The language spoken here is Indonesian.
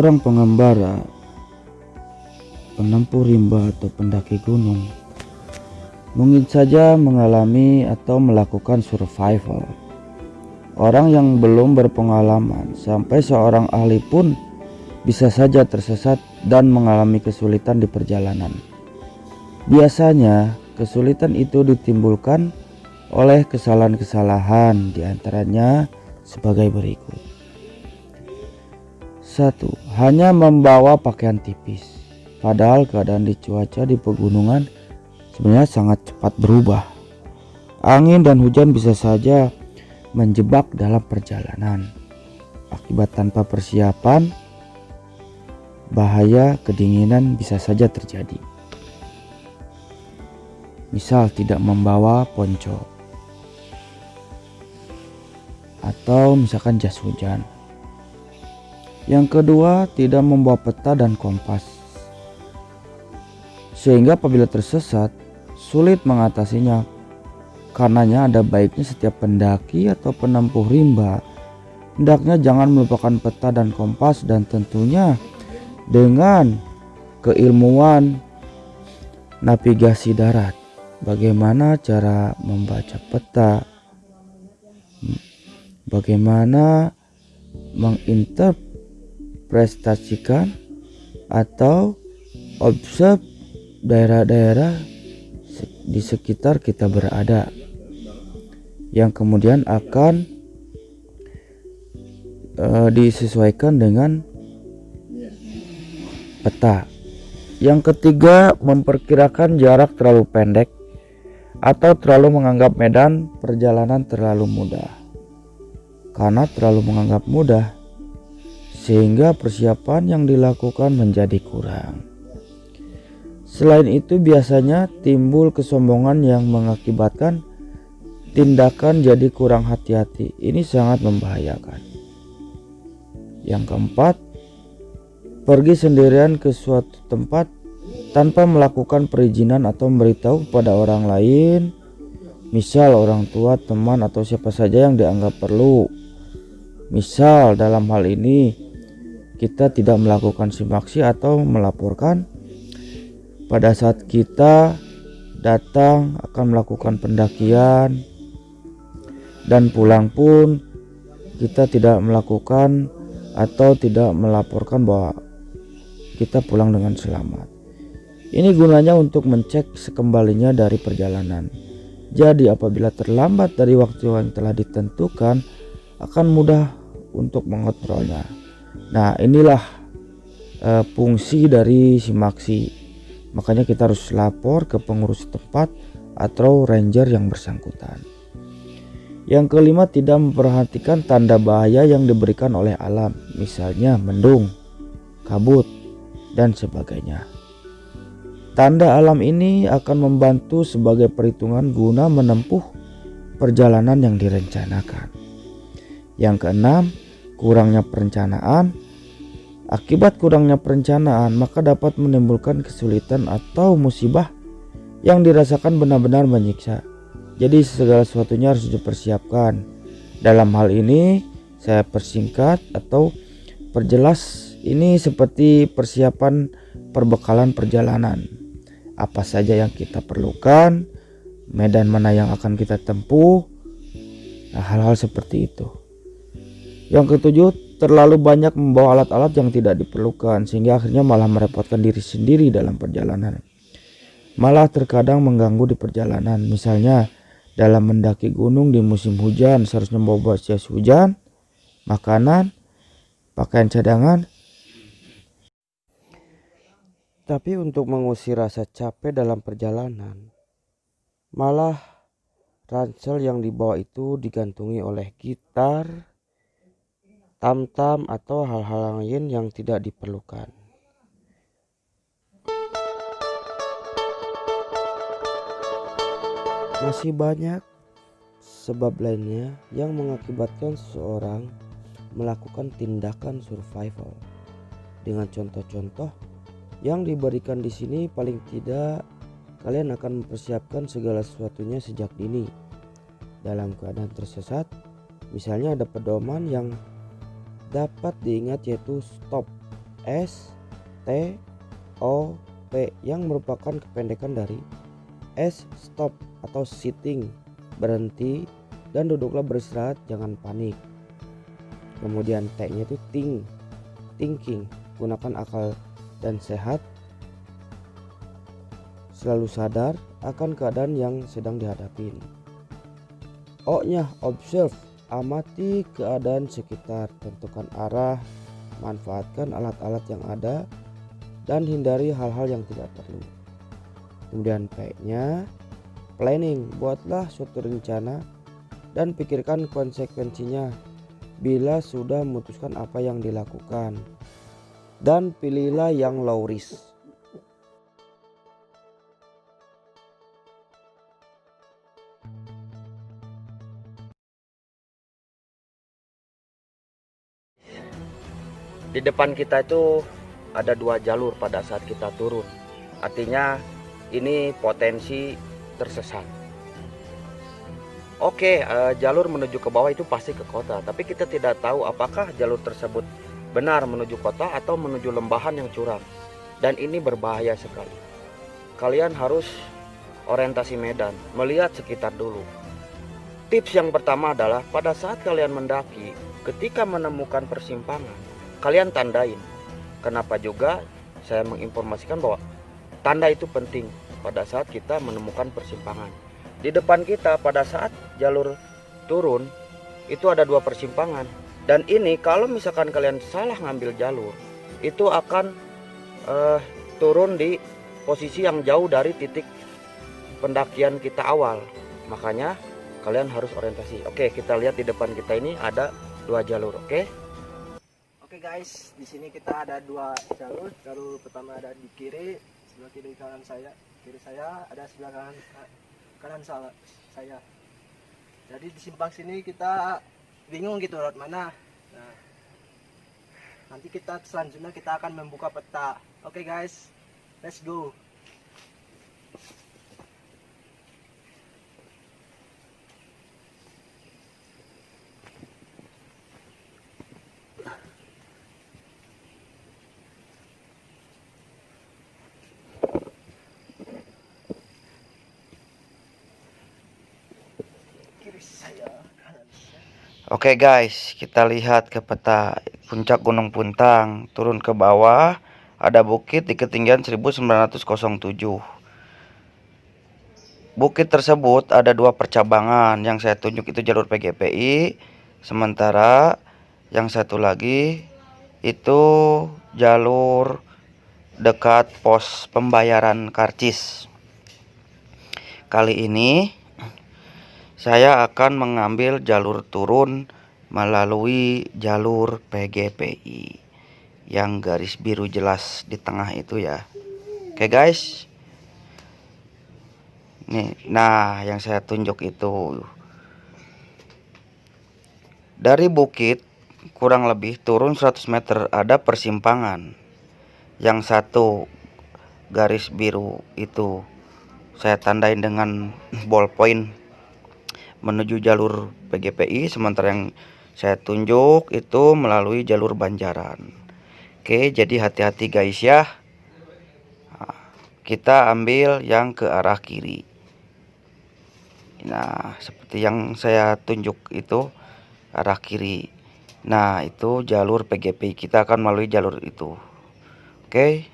seorang pengembara, penempuh rimba atau pendaki gunung mungkin saja mengalami atau melakukan survival. Orang yang belum berpengalaman sampai seorang ahli pun bisa saja tersesat dan mengalami kesulitan di perjalanan. Biasanya kesulitan itu ditimbulkan oleh kesalahan-kesalahan, diantaranya sebagai berikut. 1. Hanya membawa pakaian tipis, padahal keadaan di cuaca di pegunungan sebenarnya sangat cepat berubah. Angin dan hujan bisa saja menjebak dalam perjalanan. Akibat tanpa persiapan, bahaya kedinginan bisa saja terjadi. Misal tidak membawa ponco, atau misalkan jas hujan. Yang kedua, tidak membawa peta dan kompas, sehingga apabila tersesat sulit mengatasinya. Karenanya ada baiknya setiap pendaki atau penempuh rimba hendaknya jangan melupakan peta dan kompas, dan tentunya dengan keilmuan navigasi darat. Bagaimana cara membaca peta, bagaimana menginterpretasikan atau observe daerah-daerah di sekitar kita berada, yang kemudian akan disesuaikan dengan peta. Yang ketiga, memperkirakan jarak terlalu pendek atau terlalu menganggap medan perjalanan terlalu mudah. Karena terlalu menganggap mudah, sehingga persiapan yang dilakukan menjadi kurang. Selain itu, biasanya timbul kesombongan yang mengakibatkan tindakan jadi kurang hati-hati. Ini sangat membahayakan. Yang keempat, pergi sendirian ke suatu tempat tanpa melakukan perizinan atau memberitahu kepada orang lain, misal orang tua, teman, atau siapa saja yang dianggap perlu. Misal dalam hal ini kita tidak melakukan simaksi atau melaporkan pada saat kita datang akan melakukan pendakian, dan pulang pun kita tidak melakukan atau tidak melaporkan bahwa kita pulang dengan selamat. Ini gunanya untuk mencek sekembalinya dari perjalanan. Jadi apabila terlambat dari waktu yang telah ditentukan, akan mudah untuk mengontrolnya. Nah, inilah fungsi dari simaksi. Makanya kita harus lapor ke pengurus tempat atau ranger yang bersangkutan. Yang kelima, tidak memperhatikan tanda bahaya yang diberikan oleh alam, misalnya mendung, kabut, dan sebagainya. Tanda alam ini akan membantu sebagai perhitungan guna menempuh perjalanan yang direncanakan. Yang keenam, kurangnya perencanaan. Akibat kurangnya perencanaan, maka dapat menimbulkan kesulitan atau musibah yang dirasakan benar-benar menyiksa. Jadi segala sesuatunya harus dipersiapkan. Dalam hal ini saya persingkat atau perjelas, ini seperti persiapan perbekalan perjalanan. Apa saja yang kita perlukan, medan mana yang akan kita tempuh, hal-hal seperti itu. Yang ketujuh, terlalu banyak membawa alat-alat yang tidak diperlukan, sehingga akhirnya malah merepotkan diri sendiri dalam perjalanan. Malah terkadang mengganggu di perjalanan. Misalnya dalam mendaki gunung di musim hujan, seharusnya membawa jas hujan, makanan, pakaian cadangan. Tapi untuk mengusir rasa capek dalam perjalanan, malah ransel yang dibawa itu digantungi oleh gitar, tam-tam, atau hal-hal lain yang tidak diperlukan. Masih banyak sebab lainnya yang mengakibatkan seseorang melakukan tindakan survival. Dengan contoh-contoh yang diberikan di sini, paling tidak kalian akan mempersiapkan segala sesuatunya sejak dini. Dalam keadaan tersesat, misalnya ada pedoman yang dapat diingat, yaitu stop STOP yang merupakan kependekan dari S stop atau sitting, berhenti dan duduklah beristirahat, jangan panik. Kemudian T-nya itu thinking, gunakan akal dan sehat, selalu sadar akan keadaan yang sedang dihadapin. O-nya observe, amati keadaan sekitar, tentukan arah, manfaatkan alat-alat yang ada dan hindari hal-hal yang tidak perlu. Kemudian P-nya planning, buatlah suatu rencana dan pikirkan konsekuensinya bila sudah memutuskan apa yang dilakukan, dan pilihlah yang low risk. Di depan kita itu ada 2 jalur pada saat kita turun. Artinya ini potensi tersesat. Oke, jalur menuju ke bawah itu pasti ke kota, tapi kita tidak tahu apakah jalur tersebut benar menuju kota atau menuju lembahan yang curam. Dan ini berbahaya sekali. Kalian harus orientasi medan, melihat sekitar dulu. Tips yang pertama adalah pada saat kalian mendaki, ketika menemukan persimpangan, kalian tandain. Kenapa juga saya menginformasikan bahwa tanda itu penting pada saat kita menemukan persimpangan. Di depan kita pada saat jalur turun itu ada 2 persimpangan, dan ini kalau misalkan kalian salah ngambil jalur itu akan turun di posisi yang jauh dari titik pendakian kita awal. Makanya kalian harus orientasi. Oke, kita lihat di depan kita ini ada 2 jalur. Oke Guys, di sini kita ada 2 jalur. Jalur pertama ada di kiri, sebelah kiri kanan saya. Kiri saya ada sebelah kanan saya. Jadi di simpang sini kita bingung gitu lewat mana. Nah, nanti kita selanjutnya kita akan membuka peta. Oke guys, let's go. Oke guys, kita lihat ke peta. Puncak Gunung Puntang, turun ke bawah ada bukit di ketinggian 1907. Bukit tersebut ada 2 percabangan. Yang saya tunjuk itu jalur PGPI, sementara yang satu lagi itu jalur dekat pos pembayaran karcis. Kali ini saya akan mengambil jalur turun melalui jalur PGPI yang garis biru jelas di tengah itu ya. Oke guys, nih, nah yang saya tunjuk itu dari bukit kurang lebih turun 100 meter ada persimpangan. Yang satu garis biru itu saya tandain dengan ballpoint menuju jalur PGPI, sementara yang saya tunjuk itu melalui jalur Banjaran. Oke, jadi hati-hati guys ya. Nah, kita ambil yang ke arah kiri. Nah, seperti yang saya tunjuk itu arah kiri. Nah, itu jalur PGPI, kita akan melalui jalur itu. Oke.